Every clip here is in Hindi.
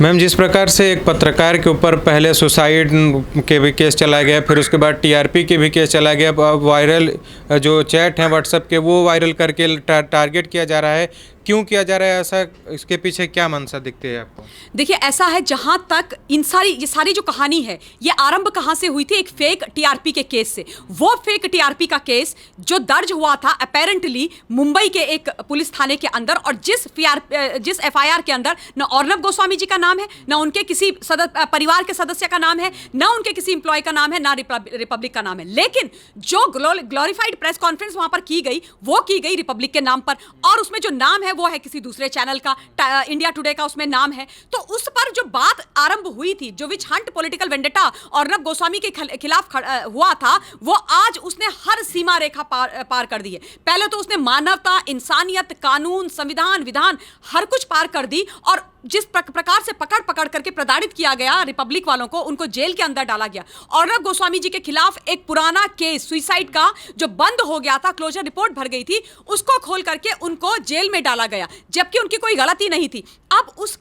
मैम, जिस प्रकार से एक पत्रकार के ऊपर पहले सुसाइड के भी केस चलाया गया, फिर उसके बाद टीआरपी के भी केस चलाया गया, अब वायरल जो चैट हैं व्हाट्सएप के वो वायरल करके टारगेट किया जा रहा है, क्यों किया जा रहा है ऐसा? इसके पीछे क्या मंशा दिखती है आपको? देखिए, ऐसा है, जहां तक ये सारी जो कहानी है, ये आरंभ कहां से हुई थी? एक फेक टीआरपी के केस से। वो फेक टीआरपी का केस जो दर्ज हुआ था अपेरेंटली मुंबई के एक पुलिस थाने के अंदर, और जिस एफआईआर के अंदर न अर्नब गोस्वामी जी का नाम है, न उनके किसी परिवार के सदस्य का नाम है, न उनके किसी इंप्लॉय का नाम है, ना रिपब्लिक का नाम है। लेकिन जो ग्लोरीफाइड प्रेस कॉन्फ्रेंस वहां पर की गई, वो की गई रिपब्लिक के नाम पर, और उसमें जो नाम है वो है किसी दूसरे चैनल का, इंडिया टुडे का उसमें नाम है। तो उस पर जो बात आरंभ हुई थी, जो witch hunt political vendetta Arnab Goswami के खिलाफ हुआ था, वो आज उसने हर सीमा रेखा पार कर दी है। पहले तो उसने मानवता, इंसानियत, कानून, संविधान, विधान हर कुछ पार कर दी, और जिस प्रकार से पकड़ करके प्रताड़ित किया गया रिपब्लिक वालों को, उनको जेल के अंदर डाला गया। अर्नब गोस्वामी जी के खिलाफ एक पुराना केस सुसाइड का जो बंद हो गया था, क्लोजर रिपोर्ट भर गई थी, उसको खोल करके उनको जेल में डाला गया, जबकि उनकी कोई गलती नहीं थी। अब उस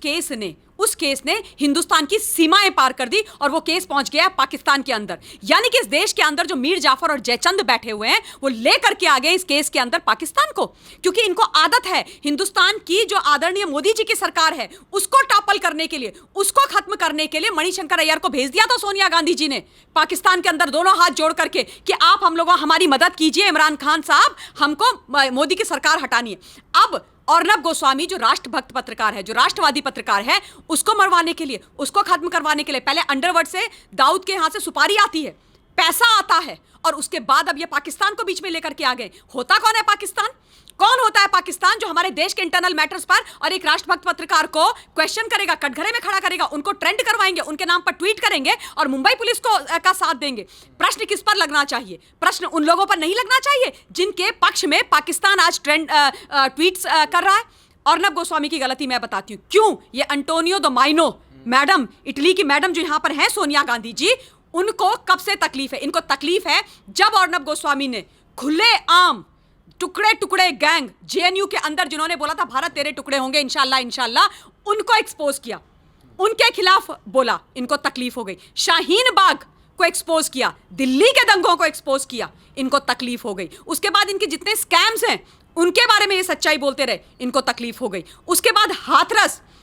केस ने हिंदुस्तान की सीमाएं पार कर दी, और वो केस पहुंच गया पाकिस्तान के अंदर। यानी कि इस देश के अंदर जो मीर जाफर और जयचंद बैठे हुए हैं, वो लेकर के आ गए इस केस के अंदर पाकिस्तान को, क्योंकि इनको आदत है हिंदुस्तान की जो आदरणीय मोदी जी की सरकार है उसको टॉपल करने के लिए, उसको खत्म करने के लिए मणिशंकर अय्यर को भेज दिया था सोनिया गांधी जी ने पाकिस्तान के अंदर, दोनों हाथ जोड़ करके कि आप हम लोगों हमारी मदद कीजिए, इमरान खान साहब, हमको मोदी की सरकार हटानी है। अब अर्नब गोस्वामी जो राष्ट्रभक्त पत्रकार है, जो राष्ट्रवादी पत्रकार है, उसको मरवाने के लिए, उसको खत्म करवाने के लिए पहले अंडरवर्ल्ड से दाऊद के यहां से सुपारी आती है, पैसा आता है, और उसके बाद अब ये पाकिस्तान को बीच में लेकर के आ गए। होता कौन है पाकिस्तान? कौन होता है पाकिस्तान जो हमारे देश के इंटरनल मैटर्स पर और एक राष्ट्रभक्त पत्रकार को क्वेश्चन करेगा, कटघरे में खड़ा करेगा, उनको ट्रेंड करवाएंगे, उनके नाम पर ट्वीट करेंगे और मुंबई पुलिस को का साथ देंगे? प्रश्न किस पर लगना चाहिए? प्रश्न उन लोगों पर नहीं लगना चाहिए जिनके पक्ष में पाकिस्तान आज ट्वीट्स कर रहा है। अर्नब गोस्वामी की गलती मैं बताती हूँ क्यों। ये अंटोनियो द माइनो मैडम, इटली की मैडम जो यहां पर है, सोनिया गांधी जी, उनको कब से तकलीफ है? इनको तकलीफ है जब अर्नब गोस्वामी ने खुले आम टुकड़े टुकड़े गैंग जेएनयू के अंदर, जिन्होंने बोला था भारत तेरे टुकड़े होंगे इंशाल्लाह इंशाल्लाह, उनको एक्सपोज किया, उनके खिलाफ बोला, इनको तकलीफ हो गई। शाहीन बाग को एक्सपोज किया, दिल्ली के दंगों को एक्सपोज किया, इनको तकलीफ हो गई। उसके बाद इनके जितने स्कैम्स हैं उनके बारे में ये सच्चाई बोलते रहे, इनको तकलीफ हो गई। उसके बाद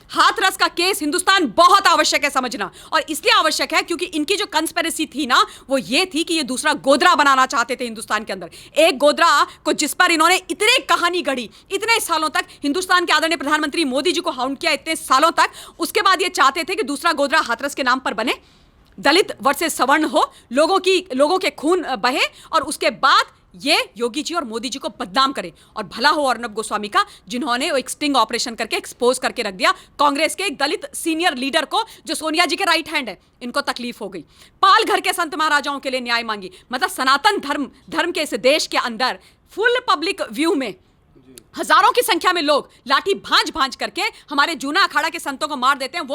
हाथरस का केस हिंदुस्तान बहुत आवश्यक है समझना, और इसलिए आवश्यक है क्योंकि इनकी जो कंस्पिरेसी थी ना, वो ये थी कि ये दूसरा गोधरा बनाना चाहते थे हिंदुस्तान के अंदर। एक गोधरा को जिस पर इन्होंने इतने कहानी गढ़ी, इतने सालों तक हिंदुस्तान के आदरणीय प्रधानमंत्री मोदी जी को हाउंड किया इतने सालों तक, उसके बाद ये चाहते थे कि दूसरा गोधरा हाथरस के नाम पर बने, दलित वर्सेस सवर्ण हो, लोगों के खून बहे, और उसके बाद ये योगी जी और मोदी जी को बदनाम करे। और भला हो अर्नब गोस्वामी का, जिन्होंने एक स्टिंग ऑपरेशन करके एक्सपोज करके रख दिया कांग्रेस के एक दलित सीनियर लीडर को, जो सोनिया जी के राइट हैंड है। इनको तकलीफ हो गई। पाल घर के संत महाराजाओं के लिए न्याय मांगी, मतलब सनातन धर्म के इस देश के अंदर फुल पब्लिक व्यू में हजारों की संख्या में लोग लाठी भांज करके हमारे जूना अखाड़ा के संतों को मार देते हैं,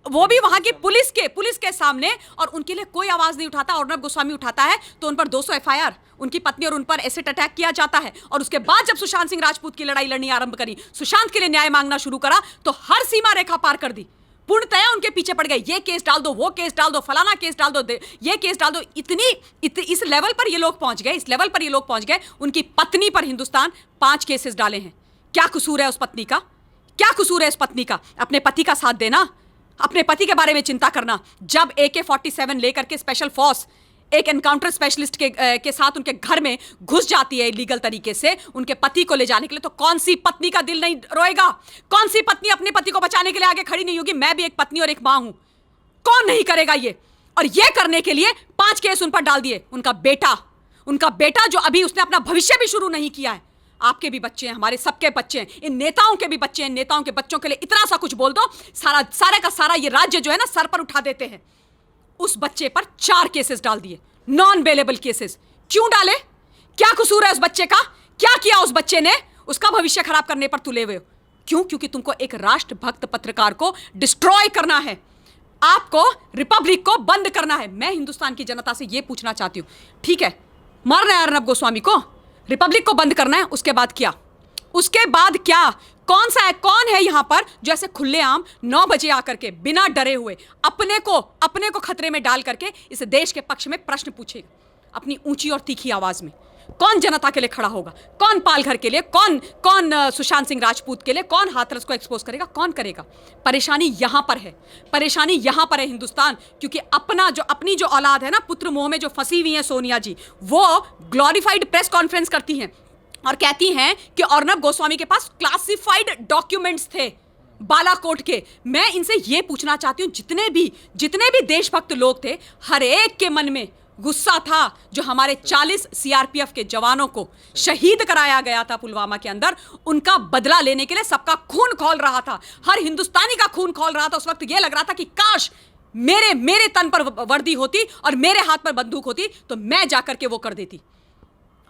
वो भी वहां की पुलिस के सामने, और उनके लिए कोई आवाज नहीं उठाता। अर्नब गोस्वामी उठाता है तो उन पर 200 एफआईआर, उनकी पत्नी और उन पर एसिड अटैक किया जाता है। और उसके बाद जब सुशांत सिंह राजपूत की लड़ाई लड़नी आरंभ करी, सुशांत के लिए न्याय मांगना शुरू करा, तो हर सीमा रेखा पार कर दी, पूर्णतया उनके पीछे पड़ गए। ये केस डाल दो, वो केस डाल दो, फलाना केस डाल दो, ये केस डाल दो। इस लेवल पर ये लोग पहुंच गए, उनकी पत्नी पर हिंदुस्तान 5 केसेस डाले हैं। क्या कसूर है उस पत्नी का? अपने पति का साथ देना, अपने पति के बारे में चिंता करना। जब AK-47 लेकर के स्पेशल फोर्स एक एनकाउंटर स्पेशलिस्ट के साथ उनके घर में घुस जाती है इलीगल तरीके से उनके पति को ले जाने के लिए, तो कौन सी पत्नी का दिल नहीं रोएगा? कौन सी पत्नी अपने पति को बचाने के लिए आगे खड़ी नहीं होगी? मैं भी एक पत्नी और एक मां हूं, कौन नहीं करेगा ये? और ये करने के लिए 5 केस उन पर डाल दिए। उनका बेटा जो अभी उसने अपना भविष्य भी शुरू नहीं किया है। आपके भी बच्चे हैं, हमारे सबके बच्चे हैं, इन नेताओं के भी बच्चे हैं। नेताओं के बच्चों के लिए इतना सा कुछ बोल दो, सारे का सारा ये राज्य जो है ना सर पर उठा देते हैं। उस बच्चे पर 4 केसेस डाल दिए, नॉन बेलेबल केसेस। क्यों डाले? क्या कसूर है उस बच्चे का? क्या किया उस बच्चे ने? उसका भविष्य खराब करने पर तुले हुए हो। क्यों? क्योंकि तुमको एक राष्ट्रभक्त पत्रकार को डिस्ट्रॉय करना है, आपको रिपब्लिक को बंद करना है। मैं हिंदुस्तान की जनता से यह पूछना चाहती हूं, ठीक है, मारना है अर्नब गोस्वामी को, रिपब्लिक को बंद करना है, उसके बाद क्या? कौन है यहाँ पर जो ऐसे खुलेआम 9 बजे आकर के बिना डरे हुए अपने को खतरे में डाल करके इस देश के पक्ष में प्रश्न पूछेगा अपनी ऊंची और तीखी आवाज में? कौन जनता के लिए खड़ा होगा? कौन पालघर के लिए? कौन सुशांत सिंह राजपूत के लिए? कौन हाथरस को एक्सपोज करेगा? कौन करेगा? परेशानी यहां पर है, परेशानी यहां पर है हिंदुस्तान, क्योंकि अपनी जो औलाद है ना, पुत्र मोह में जो फंसी हुई है सोनिया जी, वो ग्लोरीफाइड प्रेस कॉन्फ्रेंस करती हैं और कहती हैं कि अर्नब गोस्वामी के पास क्लासिफाइड डॉक्यूमेंट्स थे बालाकोट के। मैं इनसे ये पूछना चाहती हूं, जितने भी देशभक्त लोग थे, हर एक के मन में गुस्सा था जो हमारे 40 सीआरपीएफ के जवानों को शहीद कराया गया था पुलवामा के अंदर। उनका बदला लेने के लिए सबका खून खौल रहा था, हर हिंदुस्तानी का खून खौल रहा था। उस वक्त ये लग रहा था कि काश मेरे तन पर वर्दी होती और मेरे हाथ पर बंदूक होती तो मैं जाकर के वो कर देती।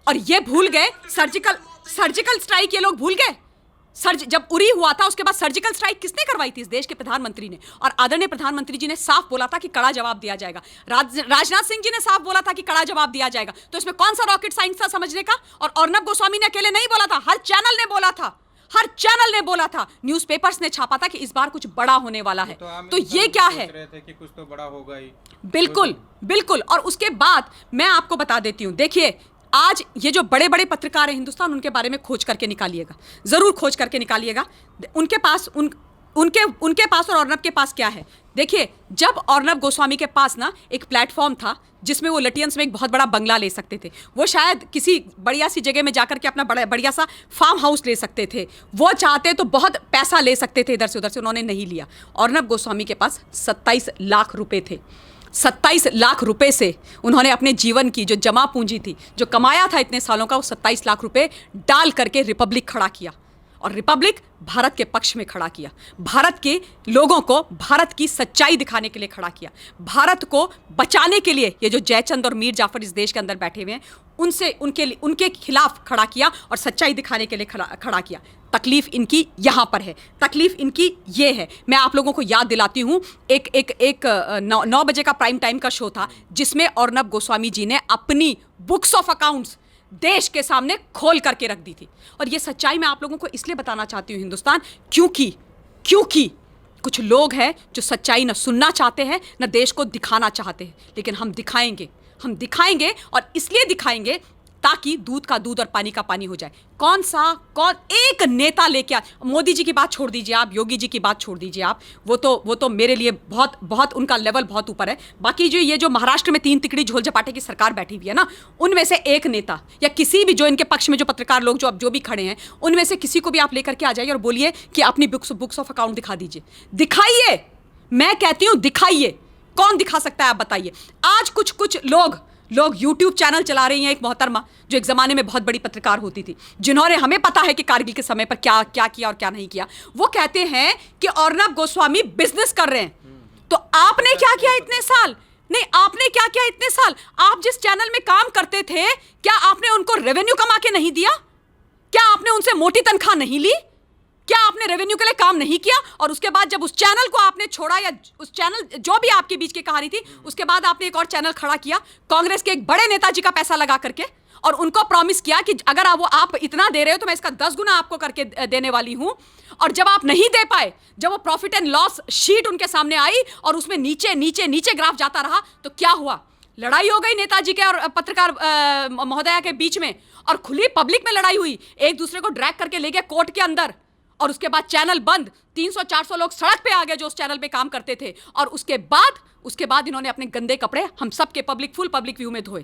और ये भूल गए सर्जिकल स्ट्राइक, ये लोग भूल गए। जब उरी हुआ था उसके बाद सर्जिकल स्ट्राइक किसने करवाई थी? इस देश के प्रधानमंत्री ने। और आदरणीय प्रधानमंत्री जी ने साफ बोला था कि कड़ा जवाब दिया जाएगा। राजनाथ सिंह जी ने साफ बोला था कि कड़ा जवाब दिया जाएगा। तो इसमें कौन सा रॉकेट साइंस था समझने का? और अर्नब गोस्वामी ने अकेले नहीं बोला था, हर चैनल ने बोला था, हर चैनल ने बोला था, न्यूज़पेपर्स ने छापा था कि इस बार कुछ बड़ा होने वाला है। तो ये क्या है? कि कुछ तो बड़ा होगा ही। बिल्कुल। और उसके बाद मैं आपको बता देती हूं, देखिए आज ये जो बड़े बड़े पत्रकार हैं हिंदुस्तान, उनके बारे में खोज करके निकालिएगा, जरूर खोज करके निकालिएगा। उनके पास और अर्नब के पास क्या है? देखिए, जब अर्नब गोस्वामी के पास ना एक प्लेटफॉर्म था जिसमें वो लटियंस में एक बहुत बड़ा बंगला ले सकते थे, वो शायद किसी बढ़िया सी जगह में जाकर के अपना बढ़िया सा फार्म हाउस ले सकते थे, वो चाहते तो बहुत पैसा ले सकते थे इधर से उधर से, उन्होंने नहीं लिया। अर्नब गोस्वामी के पास 27 लाख रुपए थे। 27 लाख रुपए से उन्होंने अपने जीवन की जो जमा पूंजी थी, जो कमाया था इतने सालों का, वो 27 लाख रुपए डाल करके रिपब्लिक खड़ा किया। और रिपब्लिक भारत के पक्ष में खड़ा किया, भारत के लोगों को भारत की सच्चाई दिखाने के लिए खड़ा किया, भारत को बचाने के लिए। ये जो जयचंद और मीर जाफर इस देश के अंदर बैठे हुए हैं, उनके खिलाफ खड़ा किया और सच्चाई दिखाने के लिए खड़ा किया। तकलीफ इनकी यहां पर है, तकलीफ इनकी ये है। मैं आप लोगों को याद दिलाती हूं, एक 9 बजे का प्राइम टाइम का शो था जिसमें अर्नब गोस्वामी जी ने अपनी बुक्स ऑफ अकाउंट्स देश के सामने खोल करके रख दी थी। और ये सच्चाई मैं आप लोगों को इसलिए बताना चाहती हूं हिंदुस्तान, क्योंकि कुछ लोग हैं जो सच्चाई न सुनना चाहते हैं न देश को दिखाना चाहते हैं। लेकिन हम दिखाएंगे और इसलिए दिखाएंगे ताकि दूध का दूध और पानी का पानी हो जाए। कौन एक नेता लेके मोदी जी की बात छोड़ दीजिए आप, योगी जी की बात छोड़ दीजिए आप, वो तो मेरे लिए बहुत उनका लेवल बहुत ऊपर है। बाकी जो महाराष्ट्र में 3 तिकड़ी झोल झपाटे की सरकार बैठी हुई है ना, उनमें से एक नेता या किसी भी जो इनके पक्ष में जो पत्रकार लोग जो भी खड़े हैं, उनमें से किसी को भी आप लेकर के आ जाइए और बोलिए कि अपनी बुक्स ऑफ अकाउंट दिखा दीजिए। दिखाइए, मैं कहती हूं दिखाइए। कौन दिखा सकता है आप बताइए? आज कुछ लोग YouTube चैनल चला रही हैं, एक मोहतरमा जो एक ज़माने में बहुत बड़ी पत्रकार होती थी, जिन्होंने, हमें पता है कि कारगिल के समय पर क्या किया और क्या नहीं किया, वो कहते हैं कि अर्नब गोस्वामी बिजनेस कर रहे हैं। तो आपने क्या किया इतने साल? नहीं, आपने क्या किया इतने साल? आप जिस चैनल में काम करते थे, क्या आपने उनको रेवेन्यू कमा के नहीं दिया? क्या आपने उनसे मोटी तनख्वाह नहीं ली? क्या आपने रेवेन्यू के लिए काम नहीं किया? और उसके बाद जब उस चैनल को आपने छोड़ा, या उस चैनल जो भी आपके बीच की कहानी थी, उसके बाद आपने एक और चैनल खड़ा किया कांग्रेस के एक बड़े नेताजी का पैसा लगा करके, और उनको प्रॉमिस किया कि अगर आप इतना दे रहे हो तो मैं इसका 10 गुना आपको करके देने वाली हूं। और जब आप नहीं दे पाए, जब वो प्रॉफिट एंड लॉस शीट उनके सामने आई और उसमें नीचे ग्राफ जाता रहा, तो क्या हुआ? लड़ाई हो गई नेताजी के और पत्रकार महोदया के बीच में, और खुली पब्लिक में लड़ाई हुई, एक दूसरे को ड्रैग करके ले गए कोर्ट के अंदर, और उसके बाद चैनल बंद। 300-400 लोग सड़क पे आ गए जो उस चैनल पे काम करते थे। और उसके बाद इन्होंने अपने गंदे कपड़े हम सब के फुल पब्लिक व्यू में धोए।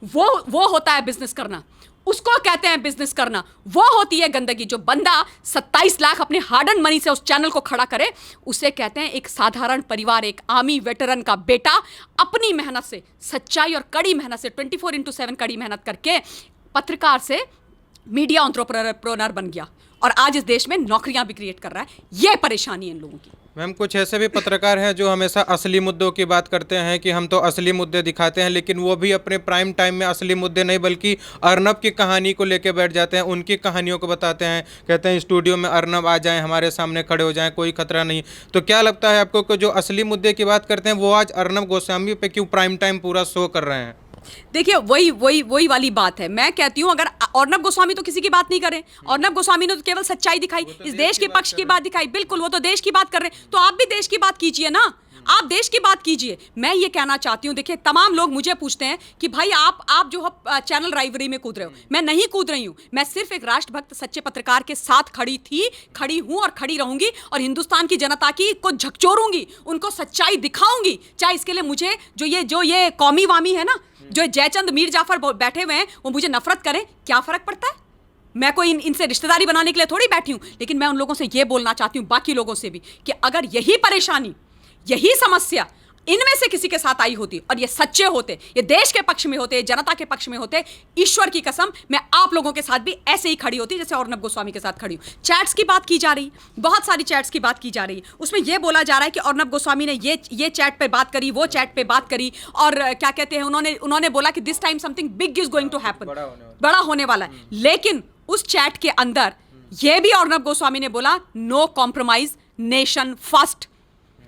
वो होता है बिजनेस करना, उसको कहते हैं बिजनेस करना। वो होती है गंदगी। जो बंदा 27 लाख अपने हार्ड एंड मनी से उस चैनल को खड़ा करे, उसे कहते हैं एक साधारण परिवार, एक आर्मी वेटरन का बेटा अपनी मेहनत से, सच्चाई और कड़ी मेहनत से, 24/7 कड़ी मेहनत करके पत्रकार से मीडिया एंटरप्रेन्योर बन गया और आज इस देश में नौकरियां भी क्रिएट कर रहा है। ये परेशानी है इन लोगों की। मैम, कुछ ऐसे भी पत्रकार हैं जो हमेशा असली मुद्दों की बात करते हैं कि हम तो असली मुद्दे दिखाते हैं, लेकिन वो भी अपने प्राइम टाइम में असली मुद्दे नहीं बल्कि अर्नब की कहानी को लेकर बैठ जाते हैं, उनकी कहानियों को बताते हैं, कहते हैं स्टूडियो में अर्नब आ जाएं, हमारे सामने खड़े हो जाएं, कोई खतरा नहीं। तो क्या लगता है आपको कि जो असली मुद्दे की बात करते हैं वो आज अर्नब गोस्वामी पे क्यों प्राइम टाइम पूरा शो कर रहे हैं? देखिए वही वाली बात है। मैं कहती हूं अगर अर्नब गोस्वामी तो किसी की बात नहीं करें, अर्नब गोस्वामी ने तो केवल सच्चाई दिखाई, इस देश के पक्ष की बात दिखाई। बिल्कुल, वो तो देश की बात कर रहे हैं, तो आप भी देश की बात कीजिए ना, आप देश की बात कीजिए। मैं ये कहना चाहती हूं, देखिए तमाम लोग मुझे पूछते हैं कि भाई आप जो चैनल राइवरी में कूद रहे हो। मैं नहीं कूद रही हूं, मैं सिर्फ एक राष्ट्रभक्त सच्चे पत्रकार के साथ खड़ी हूं और खड़ी रहूंगी और हिंदुस्तान की जनता की को झकझोरूंगी, उनको सच्चाई दिखाऊंगी, चाहे इसके लिए मुझे जो ये कौमी वामी है ना, जो जयचंद मीर जाफर बैठे हुए हैं, वो मुझे नफरत करें, क्या फर्क पड़ता है? मैं कोई इनसे रिश्तेदारी बनाने के लिए थोड़ी बैठी हूं। लेकिन मैं उन लोगों से ये बोलना चाहती हूं, बाकी लोगों से भी, कि अगर यही परेशानी, यही समस्या इनमें से किसी के साथ आई होती और ये सच्चे होते, ये देश के पक्ष में होते, जनता के पक्ष में होते, ईश्वर की कसम मैं आप लोगों के साथ भी ऐसे ही खड़ी होती जैसे अर्नब गोस्वामी के साथ खड़ी हूं। चैट्स की बात की जा रही, बहुत सारी चैट्स की बात की जा रही, उसमें यह बोला जा रहा है कि अर्नब गोस्वामी ने ये चैट पे बात करी, वो चैट पे बात करी, और क्या कहते हैं, उन्होंने बोला कि this time something big is going to happen, बड़ा होने वाला है। लेकिन उस चैट के अंदर यह भी अर्नब गोस्वामी ने बोला, नो कॉम्प्रोमाइज, नेशन फर्स्ट।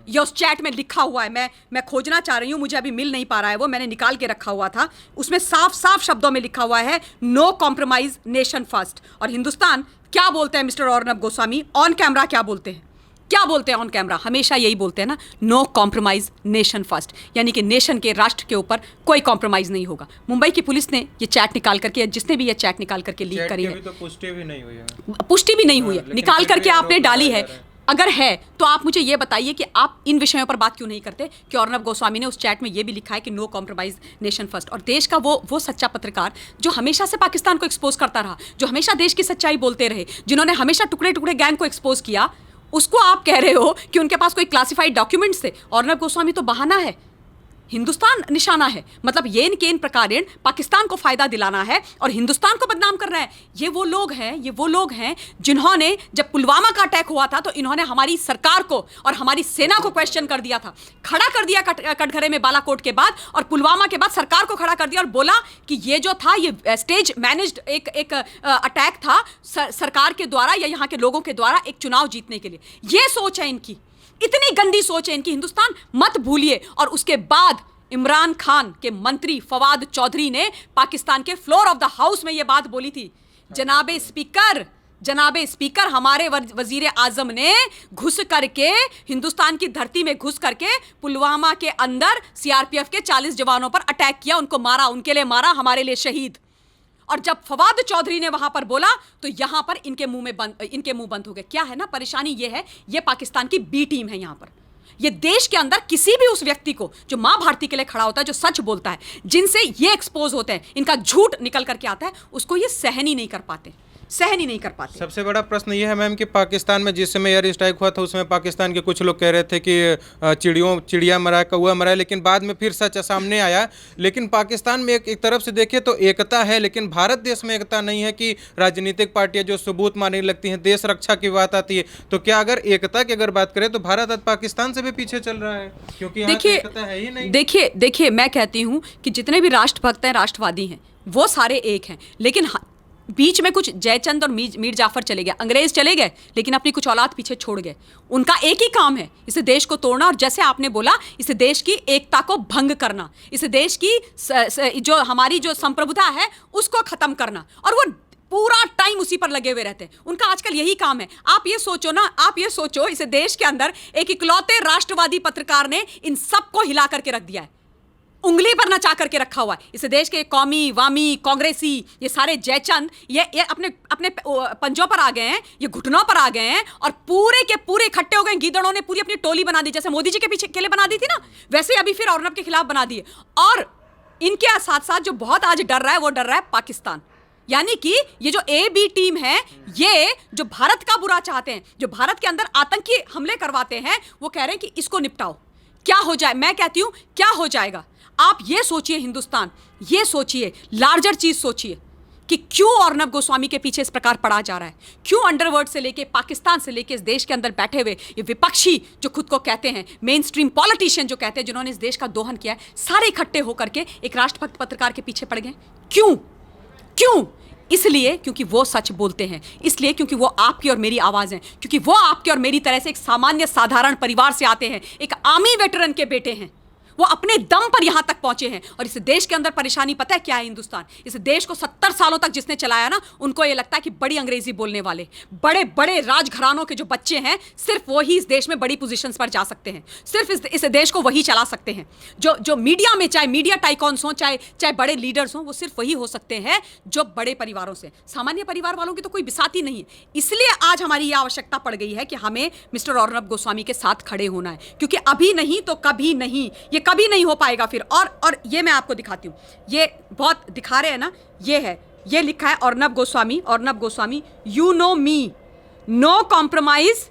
ये उस चैट में लिखा हुआ है, मैं खोजना चाह रही हूं, मुझे अभी मिल नहीं पा रहा है, वो मैंने निकाल के रखा हुआ था, उसमें साफ साफ शब्दों में लिखा हुआ है, नो कॉम्प्रोमाइज, नेशन फर्स्ट। और हिंदुस्तान क्या बोलते हैं mister Arnab Goswami on camera, क्या बोलते हैं, क्या बोलते हैं ऑन कैमरा? हमेशा यही बोलते हैं ना, नो कॉम्प्रोमाइज, नेशन फर्स्ट, यानी कि नेशन के, राष्ट्र के ऊपर कोई कॉम्प्रोमाइज नहीं होगा। मुंबई की पुलिस ने ये चैट निकाल करके, जिसने भी ये चैट निकाल करके लीक करी है, तो पुष्टि भी नहीं हुई है, पुष्टि भी नहीं हुई है, निकाल करके आपने डाली है। अगर है तो आप मुझे ये बताइए कि आप इन विषयों पर बात क्यों नहीं करते कि अर्नब गोस्वामी ने उस चैट में ये भी लिखा है कि नो कॉम्प्रोमाइज, नेशन फर्स्ट। और देश का वो सच्चा पत्रकार जो हमेशा से पाकिस्तान को एक्सपोज करता रहा, जो हमेशा देश की सच्चाई बोलते रहे, जिन्होंने हमेशा टुकड़े टुकड़े गैंग को एक्सपोज किया, उसको आप कह रहे हो कि उनके पास कोई क्लासिफाइड डॉक्यूमेंट्स थे। अर्नब गोस्वामी तो बहाना है, हिंदुस्तान निशाना है, मतलब ये इन प्रकारेण पाकिस्तान को फायदा दिलाना है और हिंदुस्तान को बदनाम करना है। ये वो लोग हैं जिन्होंने, जब पुलवामा का अटैक हुआ था तो इन्होंने हमारी सरकार को और हमारी सेना को क्वेश्चन कर दिया था, खड़ा कर दिया कटघरे में बालाकोट के बाद, और पुलवामा के बाद सरकार को खड़ा कर दिया और बोला कि ये जो था ये स्टेज मैनेज्ड एक अटैक था सरकार के द्वारा या यहाँ के लोगों के द्वारा एक चुनाव जीतने के लिए। ये सोच है इनकी, इतनी गंदी सोच है इनकी, हिंदुस्तान मत भूलिए। और उसके बाद इमरान खान के मंत्री फवाद चौधरी ने पाकिस्तान के फ्लोर ऑफ द हाउस में यह बात बोली थी, जनाबे स्पीकर, हमारे वजीर आजम ने घुस करके, हिंदुस्तान की धरती में घुस करके पुलवामा के अंदर सीआरपीएफ के 40 जवानों पर अटैक किया, उनको मारा, उनके लिए मारा, हमारे लिए शहीद। और जब फवाद चौधरी ने वहां पर बोला तो यहां पर इनके मुंह बंद हो गए। क्या है ना, परेशानी ये है, ये पाकिस्तान की बी टीम है यहां पर। ये देश के अंदर किसी भी उस व्यक्ति को जो मां भारती के लिए खड़ा होता है, जो सच बोलता है, जिनसे ये एक्सपोज होते हैं, इनका झूठ निकल करके आता है, उसको ये सहन ही नहीं कर पाते। सबसे बड़ा प्रश्न ये है मैम कि पाकिस्तान में जिस समय एयर स्ट्राइक हुआ था उसमें पाकिस्तान के कुछ लोग कह रहे थे कि चिड़िया मरा, कौआ मरा, लेकिन बाद में फिर सच सामने आया। लेकिन पाकिस्तान में एक तरफ से देखें तो एकता है, लेकिन भारत देश में एकता नहीं है कि राजनीतिक पार्टियां जो सबूत मारने लगती हैं, देश रक्षा की बात आती है। तो क्या अगर एकता की अगर बात करें तो भारत आज पाकिस्तान से भी पीछे चल रहा है, क्योंकि एकता है ही नहीं। देखिए मैं कहती हूँ कि जितने भी राष्ट्रभक्त हैं, राष्ट्रवादी हैं, वो सारे एक हैं, लेकिन बीच में कुछ जयचंद और मीर जाफर चले गए, अंग्रेज चले गए, लेकिन अपनी कुछ औलाद पीछे छोड़ गए। उनका एक ही काम है, इस देश को तोड़ना, और जैसे आपने बोला, इस देश की एकता को भंग करना, इस देश की जो हमारी जो संप्रभुता है उसको खत्म करना, और वो पूरा टाइम उसी पर लगे हुए रहते हैं। उनका आजकल यही काम है। आप ये सोचो इस देश के अंदर एक इकलौते राष्ट्रवादी पत्रकार ने इन सबको हिला करके रख दिया है, उंगली पर नचा करके रखा हुआ है। इस देश के कौमी, वामी, कांग्रेसी, ये सारे जयचंद ये अपने पंजों पर आ गए हैं, ये घुटनों पर आ गए हैं, और पूरे के पूरे इकट्ठे हो गए। गीदड़ों ने पूरी अपनी टोली बना दी, जैसे मोदी जी के पीछे के लिए बना दी थी ना, वैसे अभी फिर अर्नब के खिलाफ बना दी है। और इनके साथ साथ जो बहुत आज डर रहा है, वो डर रहा है पाकिस्तान। यानी कि ये जो ए बी टीम है, ये जो भारत का बुरा चाहते हैं, जो भारत के अंदर आतंकी हमले करवाते हैं, वो कह रहे हैं कि इसको निपटाओ। क्या हो जाए, मैं कहती हूं क्या हो जाएगा। आप ये सोचिए, हिंदुस्तान, ये सोचिए, लार्जर चीज सोचिए कि क्यों अर्नब गोस्वामी के पीछे इस प्रकार पड़ा जा रहा है, क्यों अंडरवर्ल्ड से लेके, पाकिस्तान से लेके, इस देश के अंदर बैठे हुए ये विपक्षी जो खुद को कहते हैं मेन स्ट्रीम पॉलिटिशियन, जो कहते हैं जिन्होंने इस देश का दोहन किया है, सारे इकट्ठे होकर के एक राष्ट्रभक्त पत्रकार के पीछे पड़ गए। क्यों? इसलिए क्योंकि वो सच बोलते हैं, इसलिए क्योंकि वो आपकी और मेरी आवाज है, क्योंकि वो आपके और मेरी तरह से एक सामान्य साधारण परिवार से आते हैं, एक आर्मी वेटरन के बेटे हैं। वो अपने दम पर यहां तक पहुंचे हैं। और इस देश के अंदर परेशानी पता है क्या है? हिंदुस्तान, इस देश को 70 सालों तक जिसने चलाया ना, उनको ये लगता है कि बड़ी अंग्रेजी बोलने वाले बड़े बड़े राजघरानों के जो बच्चे हैं, सिर्फ वो ही इस देश में बड़ी पोजीशंस पर जा सकते हैं, सिर्फ इस देश को वही चला सकते हैं। जो मीडिया में, चाहे मीडिया टाइकॉन्स हों, चाहे बड़े लीडर्स हों, वो सिर्फ वही हो सकते हैं जो बड़े परिवारों से, सामान्य परिवार वालों की तो कोई बिसाती नहीं है। इसलिए आज हमारी यह आवश्यकता पड़ गई है कि हमें मिस्टर अर्नब गोस्वामी के साथ खड़े होना है, क्योंकि अभी नहीं तो कभी नहीं, ये कभी नहीं हो पाएगा फिर। और ये मैं आपको दिखाती हूं, ये बहुत दिखा रहे हैं ना, ये है, ये लिखा है Arnab Goswami, you know me, no compromise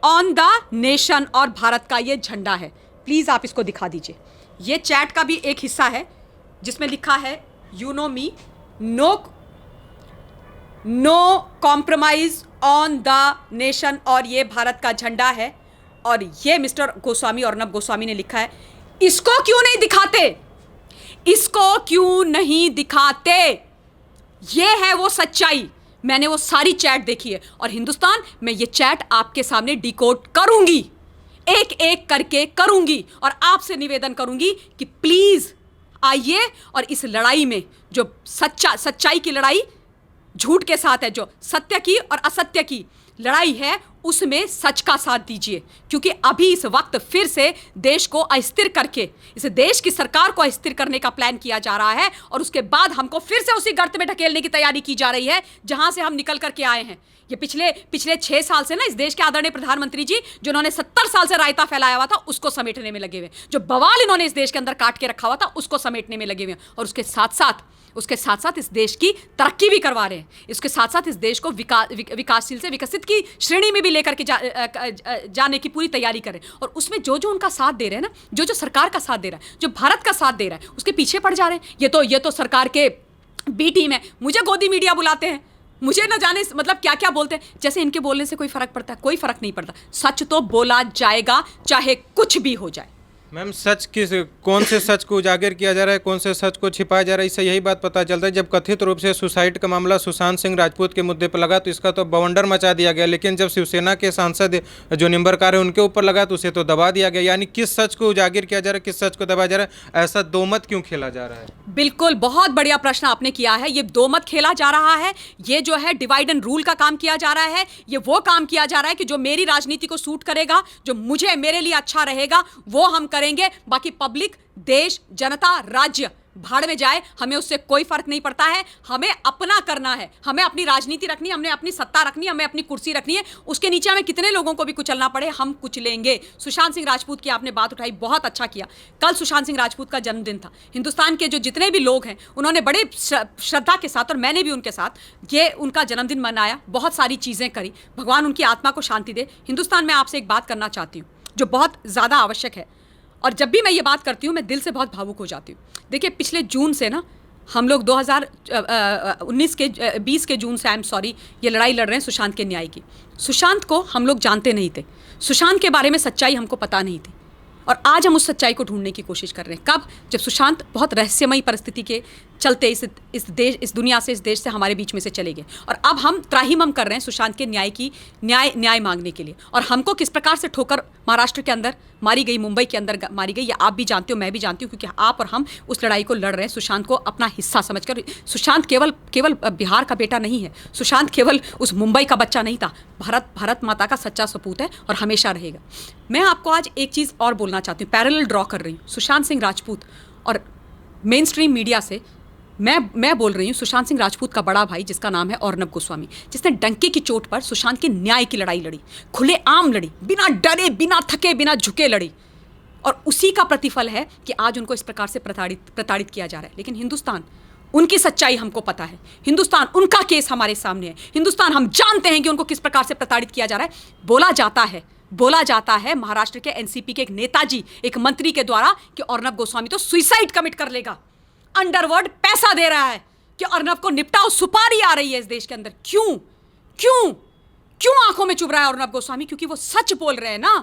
on the nation, और भारत का ये झंडा है। प्लीज आप इसको दिखा दीजिए। ये चैट का भी एक हिस्सा है जिसमें लिखा है you know me, no compromise on the nation, और ये भारत का झंडा है। और ये मिस्टर गोस्वामी, अर्नब गोस्वामी ने लिखा है। इसको क्यों नहीं दिखाते? इसको क्यों नहीं दिखाते? ये है वो सच्चाई। मैंने वो सारी चैट देखी है, और हिंदुस्तान, मैं ये चैट आपके सामने डिकोड करूंगी, एक एक करके करूंगी, और आपसे निवेदन करूंगी कि प्लीज आइए और इस लड़ाई में, जो सच्चाई की लड़ाई झूठ के साथ है, जो सत्य की और असत्य की लड़ाई है, उसमें सच का साथ दीजिए। क्योंकि अभी इस वक्त फिर से देश को अस्थिर करके, इस देश की सरकार को अस्थिर करने का प्लान किया जा रहा है, और उसके बाद हमको फिर से उसी गर्त में ढकेलने की तैयारी की जा रही है जहां से हम निकल करके आए हैं। ये पिछले 6 साल से ना, इस देश के आदरणीय प्रधानमंत्री जी, जिन्होंने 70 साल से रायता फैलाया हुआ था, उसको समेटने में लगे हुए, जो बवाल इन्होंने इस देश के अंदर काट के रखा हुआ था, उसको समेटने में लगे हुए, और उसके साथ साथ इस देश की तरक्की भी करवा रहे हैं। इसके साथ साथ इस देश को विकासशील से विकसित की श्रेणी में भी लेकर के जाने की पूरी तैयारी कर रहे हैं। और उसमें जो उनका साथ दे रहे हैं ना, जो सरकार का साथ दे रहा है, जो भारत का साथ दे रहा है, उसके पीछे पड़ जा रहे हैं। ये तो सरकार के बी टीम है। मुझे गोदी मीडिया बुलाते हैं, मुझे न जाने मतलब क्या क्या बोलते हैं, जैसे इनके बोलने से कोई फर्क पड़ता है। कोई फर्क नहीं पड़ता। सच तो बोला जाएगा, चाहे कुछ भी हो जाए। मैम, कौन से सच को उजागर किया जा रहा है, कौन से सच को छिपाया जा रहा है, इससे यही बात पता चलता है। जब कथित रूप से सुसाइड का मामला सुशांत सिंह राजपूत के मुद्दे पर लगा तो इसका तो बवंडर मचा दिया गया, लेकिन जब शिवसेना के सांसद जो निंबरकार है उनके ऊपर लगा तो उसे तो दबा दिया गया। यानी किस सच को उजागर किया जा रहा है, किस सच को दबाया जा रहा है, ऐसा दोमत क्यों खेला जा रहा है? बिल्कुल, बहुत बढ़िया प्रश्न आपने किया है। ये दोमत खेला जा रहा है, ये जो है डिवाइड एंड रूल का काम किया जा रहा है। ये वो काम किया जा रहा है कि जो मेरी राजनीति को सूट करेगा, जो मेरे लिए अच्छा रहेगा, वो हम करेंगे। बाकी पब्लिक, देश, जनता, राज्य भाड़ में जाए, हमें उससे कोई फर्क नहीं पड़ता है। हमें अपना करना है, हमें अपनी राजनीति रखनी है, हमें अपनी सत्ता रखनी है, हमें अपनी कुर्सी रखनी है। उसके नीचे हमें कितने लोगों को भी कुचलना पड़े, हम कुचलेंगे। सुशांत सिंह राजपूत की आपने बात उठाई, बहुत अच्छा किया। कल सुशांत सिंह राजपूत का जन्मदिन था। हिंदुस्तान के जो जितने भी लोग हैं, उन्होंने बड़े श्रद्धा के साथ, और मैंने भी उनके साथ ये उनका जन्मदिन मनाया, बहुत सारी चीज़ें करी। भगवान उनकी आत्मा को शांति दे। हिंदुस्तान में आपसे एक बात करना चाहती हूँ जो बहुत ज़्यादा आवश्यक है, और जब भी मैं ये बात करती हूँ मैं दिल से बहुत भावुक हो जाती हूँ। देखिए, पिछले जून से ना हम लोग 2020 के जून से, आई एम सॉरी, ये लड़ाई लड़ रहे हैं सुशांत के न्याय की। सुशांत को हम लोग जानते नहीं थे, सुशांत के बारे में सच्चाई हमको पता नहीं थी, और आज हम उस सच्चाई को ढूंढने की कोशिश कर रहे हैं। कब? जब सुशांत बहुत रहस्यमयी परिस्थिति के चलते इस दुनिया से, इस देश से हमारे बीच में से चले गए, और अब हम त्राहिमाम कर रहे हैं सुशांत के न्याय मांगने के लिए। और हमको किस प्रकार से ठोकर महाराष्ट्र के अंदर मारी गई, मुंबई के अंदर मारी गई, ये आप भी जानते हो, मैं भी जानती हूँ, क्योंकि आप और हम उस लड़ाई को लड़ रहे हैं सुशांत को अपना हिस्सा समझकर। सुशांत केवल बिहार का बेटा नहीं है, सुशांत केवल उस मुंबई का बच्चा नहीं था, भारत माता का सच्चा सपूत है और हमेशा रहेगा। मैं आपको आज एक चीज़ और बोलना चाहती हूँ, पैरेलल ड्रॉ कर रही हूँ सुशांत सिंह राजपूत और मेन स्ट्रीम मीडिया से। मैं बोल रही हूँ सुशांत सिंह राजपूत का बड़ा भाई, जिसका नाम है अर्नब गोस्वामी, जिसने डंके की चोट पर सुशांत के न्याय की लड़ाई लड़ी, खुलेआम लड़ी, बिना डरे, बिना थके, बिना झुके लड़ी, और उसी का प्रतिफल है कि आज उनको इस प्रकार से प्रताड़ित किया जा रहा है। लेकिन हिंदुस्तान, उनकी सच्चाई हमको पता है, हिंदुस्तान, उनका केस हमारे सामने है, हिंदुस्तान, हम जानते हैं कि उनको किस प्रकार से प्रताड़ित किया जा रहा है। बोला जाता है महाराष्ट्र के एनसीपी के एक नेताजी, एक मंत्री के द्वारा कि अर्नब गोस्वामी तो सुसाइड कमिट कर लेगा। अंडरवर्ल्ड पैसा दे रहा है कि अर्नब को निपटाओ, सुपारी आ रही है इस देश के अंदर। क्यों आंखों में चुभ रहा है अर्नब गोस्वामी? क्योंकि वो सच बोल रहे हैं ना,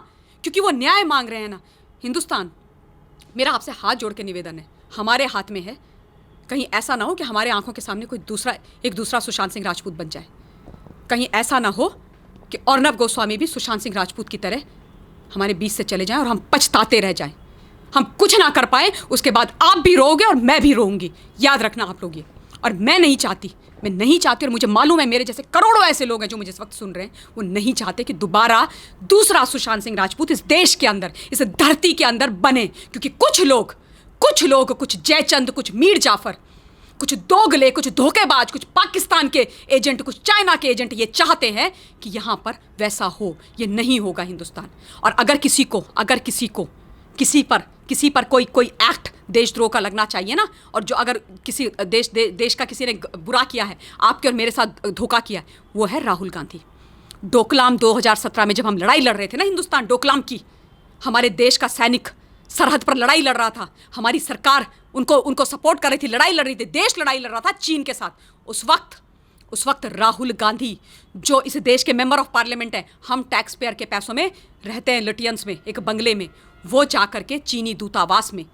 क्योंकि वो न्याय मांग रहे हैं ना। हिंदुस्तान, मेरा आपसे हाथ जोड़ के निवेदन है, हमारे हाथ में है। कहीं ऐसा ना हो कि हमारे आंखों के सामने कोई एक दूसरा सुशांत सिंह राजपूत बन जाए। कहीं ऐसा ना हो कि अर्नब गोस्वामी भी सुशांत सिंह राजपूत की तरह हमारे बीच से चले जाएं और हम पछताते रह जाएं। हम कुछ ना कर पाए, उसके बाद आप भी रोओगे और मैं भी रोऊंगी। याद रखना आप लोग ये। और मैं नहीं चाहती और मुझे मालूम है मेरे जैसे करोड़ों ऐसे लोग हैं जो मुझे इस वक्त सुन रहे हैं, वो नहीं चाहते कि दोबारा दूसरा सुशांत सिंह राजपूत इस देश के अंदर, इस धरती के अंदर बने। क्योंकि कुछ लोग, कुछ जयचंद, कुछ मीर जाफर, कुछ दोगले, कुछ धोखेबाज, कुछ पाकिस्तान के एजेंट, कुछ चाइना के एजेंट ये चाहते हैं कि यहाँ पर वैसा हो। ये नहीं होगा हिंदुस्तान। और अगर किसी पर कोई एक्ट देशद्रोह का लगना चाहिए ना, और जो अगर किसी देश का किसी ने बुरा किया है, आपके और मेरे साथ धोखा किया है, वो है राहुल गांधी। डोकलाम 2017 में जब हम लड़ाई लड़ रहे थे ना, हिंदुस्तान डोकलाम की, हमारे देश का सैनिक सरहद पर लड़ाई लड़ रहा था, हमारी सरकार उनको सपोर्ट कर रही थी, लड़ाई लड़ रही थी, देश लड़ाई लड़ रहा था चीन के साथ। उस वक्त राहुल गांधी जो इस देश के मेंबर ऑफ पार्लियामेंट हैं, हम टैक्स पेयर के पैसों में रहते हैं लिटियंस में, एक बंगले में, वो जा करके चीनी दूतावास में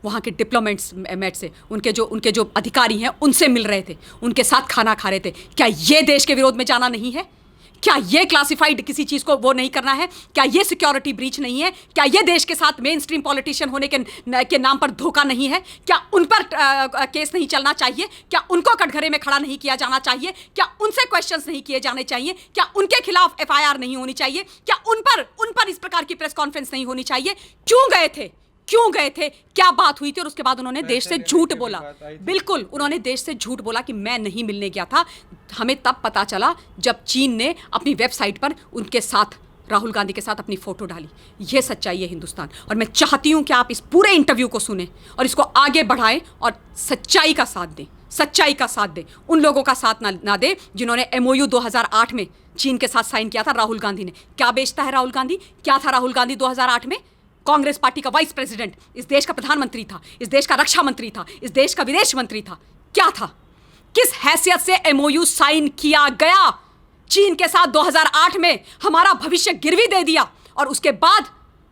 वहाँ के डिप्लोमेट से, उनके जो अधिकारी हैं उनसे मिल रहे थे, उनके साथ खाना खा रहे थे। क्या ये देश के विरोध में जाना नहीं है? क्या ये क्लासिफाइड किसी चीज़ को वो नहीं करना है? क्या ये सिक्योरिटी ब्रीच नहीं है? क्या ये देश के साथ मेन स्ट्रीम पॉलिटिशियन होने के नाम पर धोखा नहीं है? क्या उन पर केस नहीं चलना चाहिए? क्या उनको कटघरे में खड़ा नहीं किया जाना चाहिए? क्या उनसे क्वेश्चंस नहीं किए जाने चाहिए? क्या उनके खिलाफ FIR नहीं होनी चाहिए? क्या उन पर इस प्रकार की प्रेस कॉन्फ्रेंस नहीं होनी चाहिए? क्यों गए थे? क्या बात हुई थी? और उसके बाद उन्होंने देश से झूठ बोला। बिल्कुल, उन्होंने देश से झूठ बोला कि मैं नहीं मिलने गया था। हमें तब पता चला जब चीन ने अपनी वेबसाइट पर उनके साथ, राहुल गांधी के साथ अपनी फोटो डाली। यह सच्चाई है हिंदुस्तान। और मैं चाहती हूं कि आप इस पूरे इंटरव्यू को सुने और इसको आगे बढ़ाएं और सच्चाई का साथ दें। उन लोगों का साथ ना दें जिन्होंने MOU 2008 में चीन के साथ साइन किया था राहुल गांधी ने। क्या बेचता है राहुल गांधी? क्या था राहुल गांधी 2008 में? कांग्रेस पार्टी का वाइस प्रेसिडेंट, इस देश का प्रधानमंत्री था, इस देश का रक्षा मंत्री था, इस देश का विदेश मंत्री था। क्या था? किस हैसियत से MOU साइन किया गया चीन के साथ 2008 में? हमारा भविष्य गिरवी दे दिया और उसके बाद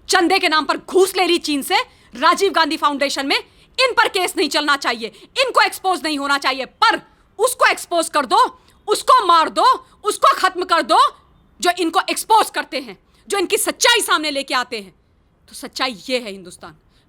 चंदे के नाम पर घूस ले ली चीन से राजीव गांधी फाउंडेशन में। इन पर केस नहीं चलना चाहिए, इनको एक्सपोज नहीं होना चाहिए, पर उसको एक्सपोज कर दो, उसको मार दो, उसको खत्म कर दो जो इनको एक्सपोज करते हैं, जो इनकी सच्चाई सामने लेके आते हैं। तो सच्चाई ये है हिंदुस्तान।